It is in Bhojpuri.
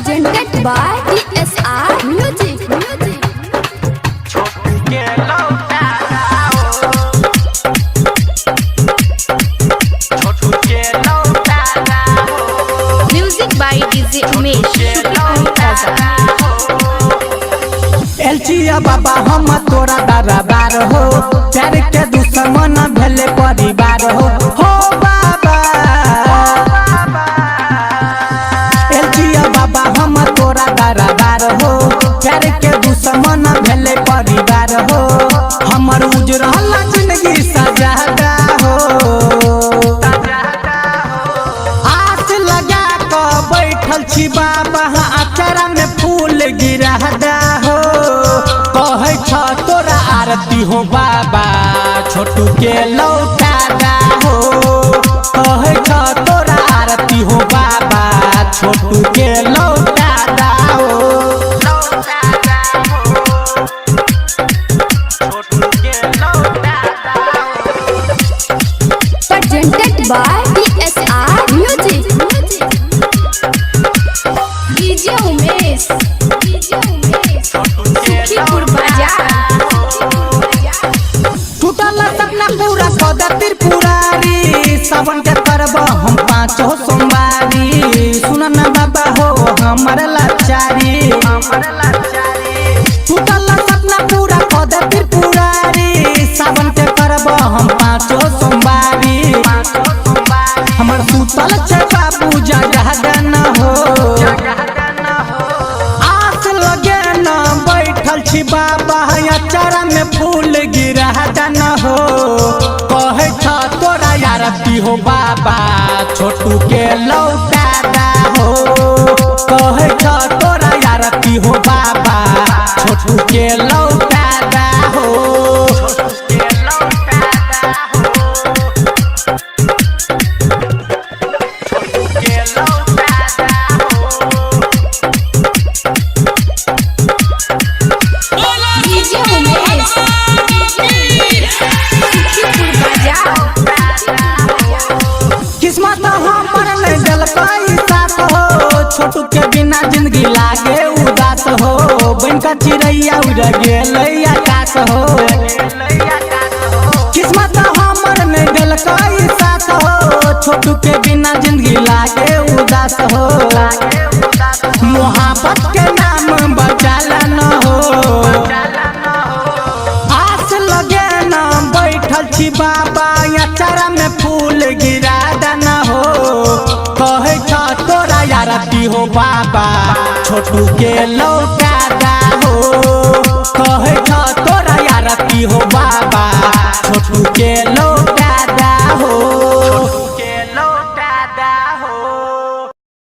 presented by DSR Music. Music by DJ Umesh. एलचिया बाबा हम तोरा दरबार हो, प्यार के दुश्मन भले परिवार हो बाबा। एलचिया बाबा हम तोरा दरबार हो, प्यार के दुश्मन भले परिवार हो। हमर उजरल जिंदगी सजादा हो, आस लगा के बैठल छी बाबा, अचरा में फूल गिरादा हो। कहे छ तोरा आरती हो बाबा, छोटू के लौटादा हो। कहे छ तोरा आरती हो बाबा, छोटू के लौटादा हो। Presented by DSR Music. DJ Umesh. Sukhipur बाजार। टूटल सपना पूरा कद त्रिपुरारी, सावन के करब हम पाँचो सोमवारी। सुन न बाबा हो हमर लाचारी, टूटल सपना पूरा कद त्रिपुरारी। सावन के करब हम पाँचो सोमवारी। हमर सुतल छै बाबू जगहगन हो, आस लगे न बैठल छी बाबा, अचरा में फूल गिरादा न हो। कहे छ तोरा आरती हो बाबा, छोटू के लौटादा हो। कहे छ तोरा आरती हो बाबा, छोटू के लौटादा हो। DJ Umesh. सुखीपुर बाजार। किस्मत हमर नहीं दिलकै साथ हो, छोटू के बिना जिंदगी लागे उदास हो। बन का चिड़ैया उड़ गेलै आकाश हो, किस्मत हमर नहीं दिलकै साथ हो। छोटू के बिना जिंदगी लागे उदास हो। मोहब्बत के नाम बचाला न हो, आस लगे न बैठल छी बाबा, अचरा में फूल गिरादा न हो। कहे छ तोरा आरती हो बाबा, छोटू के लौटादा हो। कहे छ तोरा आरती हो बाबा, छोटू के